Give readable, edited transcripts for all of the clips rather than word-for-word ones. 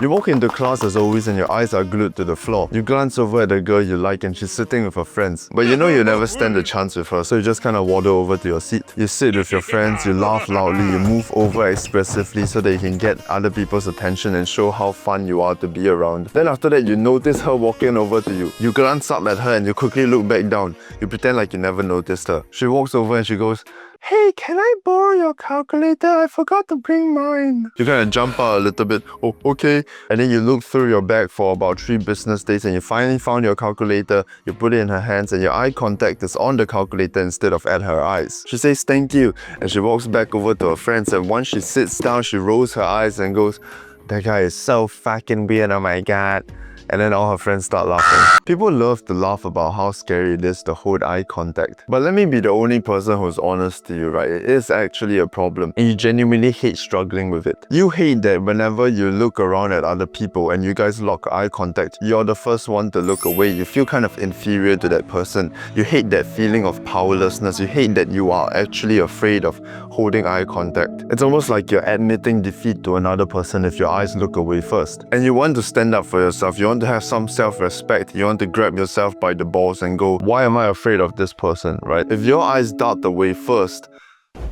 You walk into class as always and your eyes are glued to the floor. You glance over at the girl you like and she's sitting with her friends. But you know you never stand a chance with her, so you just kind of waddle over to your seat. You sit with your friends, you laugh loudly, you move over expressively so that you can get other people's attention and show how fun you are to be around. Then after that, you notice her walking over to you. You glance up at her and you quickly look back down. You pretend like you never noticed her. She walks over and she goes, "Hey, can I borrow your calculator? I forgot to bring mine." You kind of jump out a little bit. "Oh, okay." And then you look through your bag for about 3 business days and you finally found your calculator. You put it in her hands and your eye contact is on the calculator instead of at her eyes. She says, "Thank you." And she walks back over to her friends, and once she sits down, she rolls her eyes and goes, "That guy is so fucking weird, oh my god." And then all her friends start laughing. People love to laugh about how scary it is to hold eye contact. But let me be the only person who's honest to you, right? It is actually a problem, and you genuinely hate struggling with it. You hate that whenever you look around at other people and you guys lock eye contact, you're the first one to look away. You feel kind of inferior to that person. You hate that feeling of powerlessness. You hate that you are actually afraid of holding eye contact. It's almost like you're admitting defeat to another person if your eyes look away first. And you want to stand up for yourself. You want to have some self-respect. You want to grab yourself by the balls and go, "Why am I afraid of this person?" Right? If your eyes dart away first,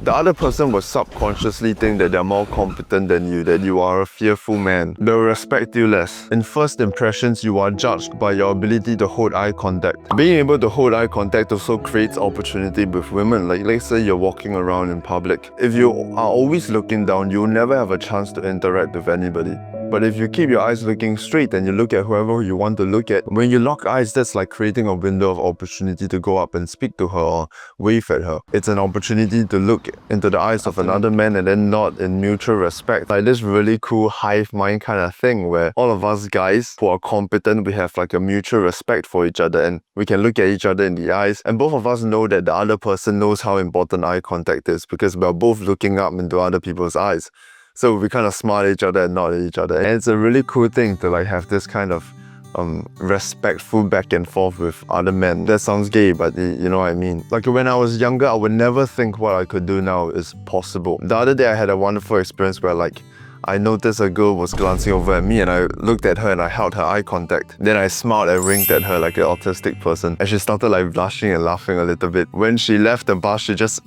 the other person will subconsciously think that they're more competent than you, that you are a fearful man. They'll respect you less. In first impressions, you are judged by your ability to hold eye contact. Being able to hold eye contact also creates opportunity with women. Like, let's say you're walking around in public. If you are always looking down, you'll never have a chance to interact with anybody. But if you keep your eyes looking straight and you look at whoever you want to look at, when you lock eyes, that's like creating a window of opportunity to go up and speak to her or wave at her. It's an opportunity to look into the eyes of another man and then nod in mutual respect. Like this really cool hive mind kind of thing where all of us guys who are competent, we have like a mutual respect for each other and we can look at each other in the eyes and both of us know that the other person knows how important eye contact is because we're both looking up into other people's eyes. So we kind of smile at each other and nod at each other. And it's a really cool thing to like have this kind of respectful back and forth with other men. That sounds gay, but you know what I mean. Like when I was younger, I would never think what I could do now is possible. The other day I had a wonderful experience where like I noticed a girl was glancing over at me and I looked at her and I held her eye contact. Then I smiled and winked at her like an autistic person and she started like blushing and laughing a little bit. When she left the bus, she just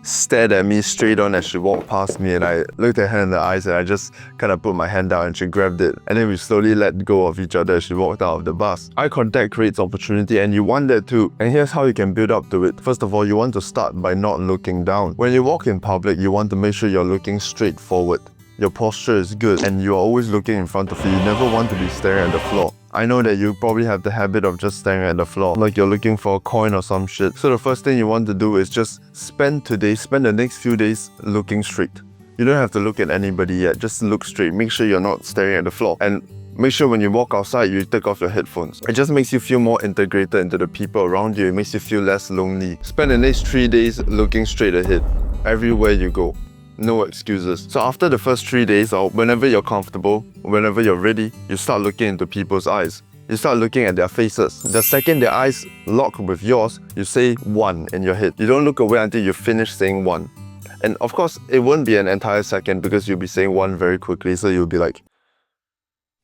stared at me straight on as she walked past me and I looked at her in the eyes and I just kind of put my hand down and she grabbed it and then we slowly let go of each other as she walked out of the bus. Eye contact creates opportunity and you want that too. And here's how you can build up to it. First of all, you want to start by not looking down. When you walk in public, you want to make sure you're looking straight forward. Your posture is good and you're always looking in front of you. You never want to be staring at the floor. I know that you probably have the habit of just staring at the floor, like you're looking for a coin or some shit. So the first thing you want to do is just spend the next few days looking straight. You don't have to look at anybody yet, just look straight. Make sure you're not staring at the floor. And make sure when you walk outside, you take off your headphones. It just makes you feel more integrated into the people around you. It makes you feel less lonely. Spend the next 3 days looking straight ahead, everywhere you go. No excuses. So after the first 3 days or whenever you're comfortable, whenever you're ready, you start looking into people's eyes. You start looking at their faces. The second their eyes lock with yours, you say 1 in your head. You don't look away until you finish saying 1. And of course, it won't be an entire second because you'll be saying 1 very quickly. So you'll be like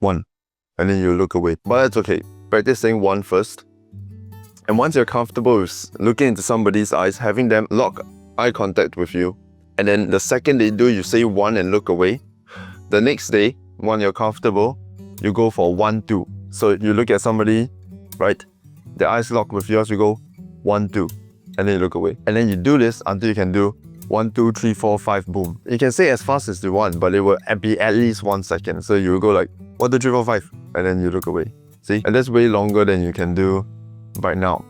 1 and then you look away. But that's okay. Practice saying 1 first. And once you're comfortable with looking into somebody's eyes, having them lock eye contact with you, and then the second they do, you say 1 and look away. The next day, when you're comfortable, you go for 1, 2. So you look at somebody, right? Their eyes lock with yours, you go 1, 2. And then you look away. And then you do this until you can do 1, 2, 3, 4, 5, boom. You can say as fast as you want, but it will be at least 1 second. So you will go like 1, 2, 3, 4, 5. And then you look away. See? And that's way longer than you can do right now.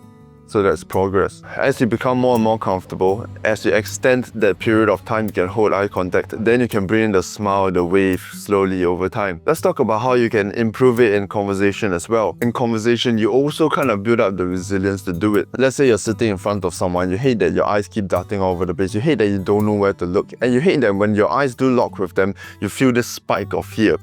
So that's progress. As you become more and more comfortable, as you extend that period of time you can hold eye contact, then you can bring in the smile, the wave slowly over time. Let's talk about how you can improve it in conversation as well. In conversation, you also kind of build up the resilience to do it. Let's say you're sitting in front of someone, you hate that your eyes keep darting all over the place, you hate that you don't know where to look, and you hate that when your eyes do lock with them, you feel this spike of fear.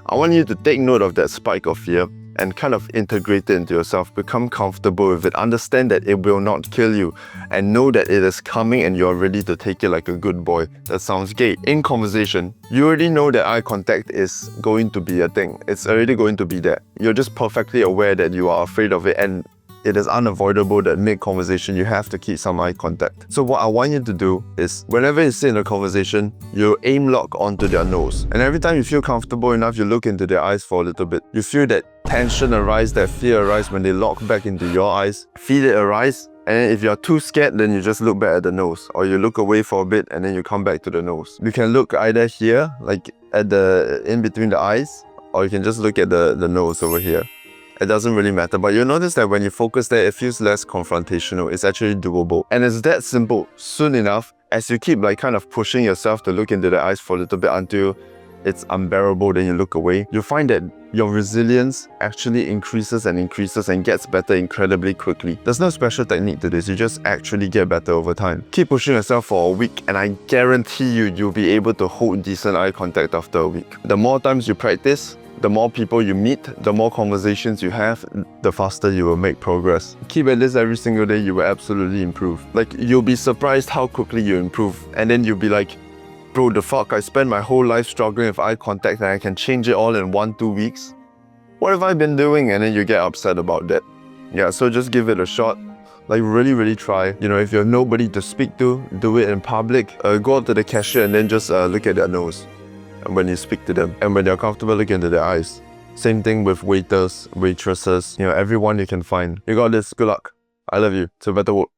I want you to take note of that spike of fear and kind of integrate it into yourself. Become comfortable with it. Understand that it will not kill you, and know that it is coming and you're ready to take it like a good boy. That sounds gay. In conversation, you already know that eye contact is going to be a thing. It's already going to be there. You're just perfectly aware that you are afraid of it, and it is unavoidable that mid-conversation you have to keep some eye contact. So what I want you to do is, whenever you sit in a conversation, you aim lock onto their nose. And every time you feel comfortable enough, you look into their eyes for a little bit. You feel that tension arise, that fear arise when they lock back into your eyes. Feel it arise. And then if you're too scared, then you just look back at the nose. Or you look away for a bit and then you come back to the nose. You can look either here, like at the in between the eyes, or you can just look at the nose over here. It doesn't really matter, but you'll notice that when you focus there, it feels less confrontational. It's actually doable. And it's that simple. Soon enough, as you keep like kind of pushing yourself to look into the eyes for a little bit until it's unbearable, then you look away, you'll find that your resilience actually increases and gets better incredibly quickly. There's no special technique to this, you just actually get better over time. Keep pushing yourself for a week and I guarantee you'll be able to hold decent eye contact after a week. The more times you practice, the more people you meet, the more conversations you have, the faster you will make progress. Keep at this every single day, you will absolutely improve. Like, you'll be surprised how quickly you improve. And then you'll be like, bro, the fuck, I spent my whole life struggling with eye contact and I can change it all in 1-2 weeks? What have I been doing? And then you get upset about that. Yeah, so just give it a shot. Like, really try. You know, if you have nobody to speak to, do it in public. Go up to the cashier and then just look at their nose. And when you speak to them, and when they're comfortable, look into their eyes. Same thing with waiters, waitresses, you know, everyone you can find. You got this, good luck. I love you. It's a better world.